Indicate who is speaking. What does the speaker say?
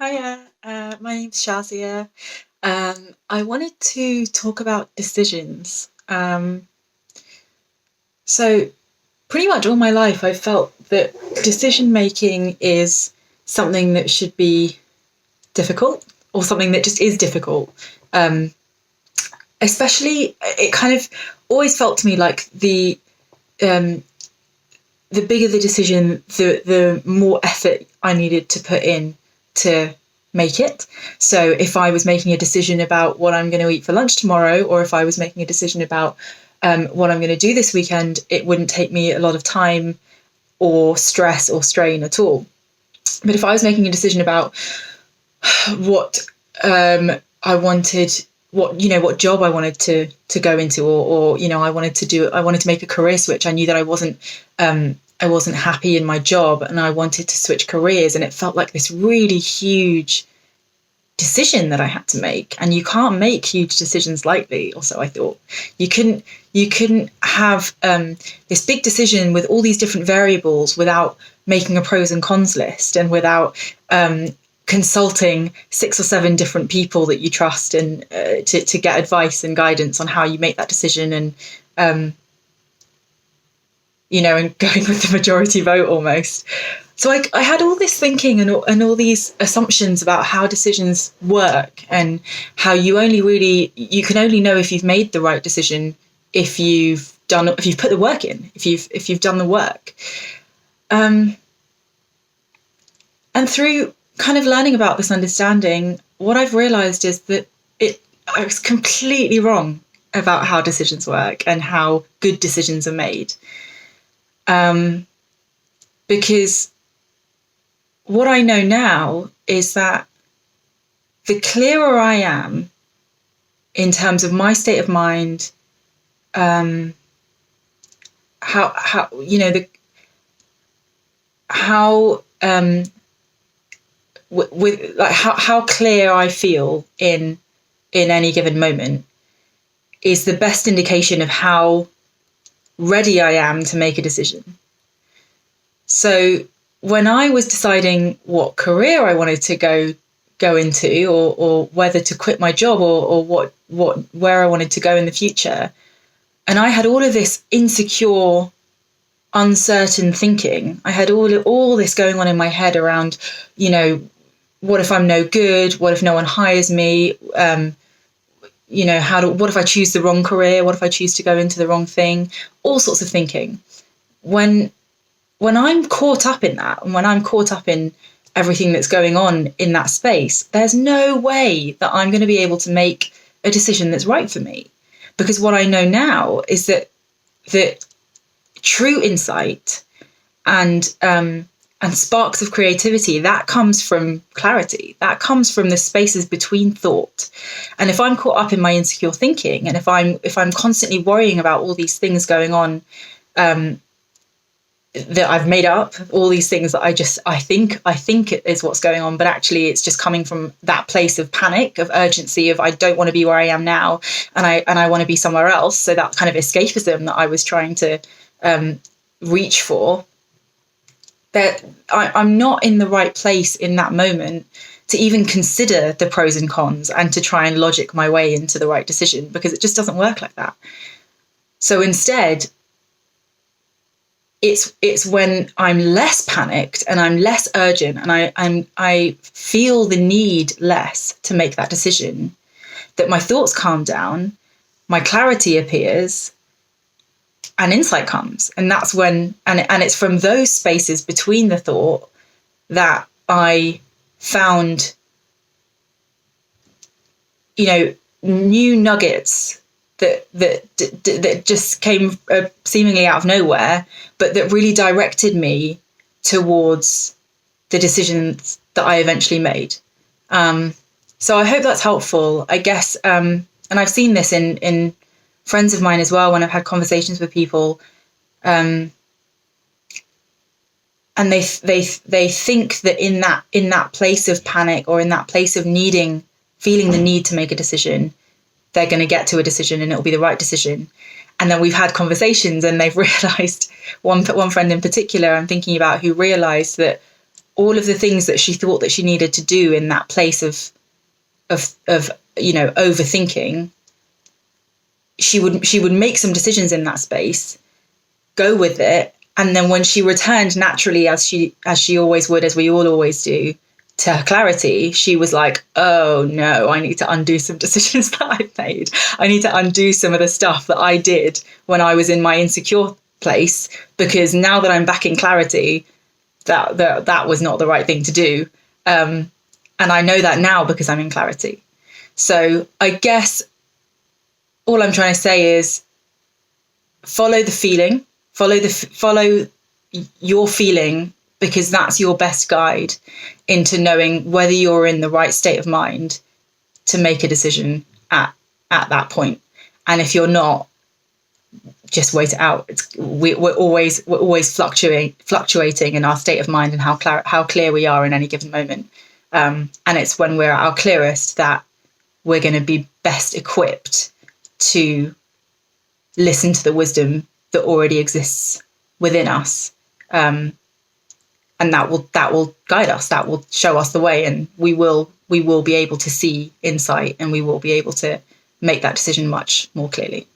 Speaker 1: Hiya, my name's Shazia. I wanted to talk about decisions. So, pretty much all my life, I've felt that decision making is something that should be difficult, or something that just is difficult. Um, Especially, it kind of always felt to me like um, the bigger the decision, the more effort I needed to put in to make it. So if I was making a decision about what I'm going to eat for lunch tomorrow, or if I was making a decision about what I'm going to do this weekend, it wouldn't take me a lot of time or stress or strain at all. But if I was making a decision about what I wanted, what job I wanted to go into, or I wanted to make a career switch. I knew that I wasn't happy in my job, and I wanted to switch careers, and it felt like this really huge decision that I had to make. And you can't make huge decisions lightly. Also, I thought you couldn't have this big decision with all these different variables without making a pros and cons list, and without consulting 6 or 7 different people that you trust, and to get advice and guidance on how you make that decision, and and going with the majority vote almost. So I had all this thinking, and all these assumptions about how decisions work, and how you can only know if you've made the right decision if you've put the work in, if you've done the work. And through kind of learning about this understanding, what I've realized is that I was completely wrong about how decisions work and how good decisions are made. Because what I know now is that the clearer I am in terms of my state of mind, how you know the how with like how clear I feel in any given moment is the best indication of how ready I am to make a decision. So when I was deciding what career I wanted to go into, or whether to quit my job, or where I wanted to go in the future, and I had all of this insecure, uncertain thinking. I had all this going on in my head around, what if I'm no good? What if no one hires me? What if I choose the wrong career? What if I choose to go into the wrong thing? All sorts of thinking. When I'm caught up in that, and when I'm caught up in everything that's going on in that space, there's no way that I'm going to be able to make a decision that's right for me. Because what I know now is that true insight and sparks of creativity, that comes from clarity. That comes from the spaces between thought. And if I'm caught up in my insecure thinking, and if I'm constantly worrying about all these things going on, that I've made up, all these things that I think it is what's going on, but actually it's just coming from that place of panic, of urgency, of I don't want to be where I am now, and I want to be somewhere else. So that kind of escapism that I was trying to reach for, that I'm not in the right place in that moment to even consider the pros and cons and to try and logic my way into the right decision, because it just doesn't work like that. So instead, it's when I'm less panicked and I'm less urgent, and I feel the need less to make that decision, that my thoughts calm down, my clarity appears, and insight comes. And that's when, and it's from those spaces between the thought that I found, new nuggets that just came seemingly out of nowhere, but that really directed me towards the decisions that I eventually made. So I hope that's helpful, I guess. And I've seen this in friends of mine as well, when I've had conversations with people, and they think that in that place of panic, or in that place of feeling the need to make a decision, they're going to get to a decision and it'll be the right decision. And then we've had conversations, and they've realized, one friend in particular I'm thinking about, who realized that all of the things that she thought that she needed to do in that place of overthinking, she would make some decisions in that space, go with it, and then when she returned naturally, as she always would, as we all always do, to her clarity, she was like, oh no, I need to undo some decisions that I've made. I need to undo some of the stuff that I did when I was in my insecure place, because now that I'm back in clarity, that was not the right thing to do. And I know that now because I'm in clarity. So I guess all I'm trying to say is follow the feeling, follow your feeling, because that's your best guide into knowing whether you're in the right state of mind to make a decision at that point. And if you're not, just wait it out. We're always fluctuating in our state of mind and how clear we are in any given moment. And it's when we're at our clearest that we're going to be best equipped to listen to the wisdom that already exists within us. And that will guide us, that will show us the way, and we will be able to see insight, and we will be able to make that decision much more clearly.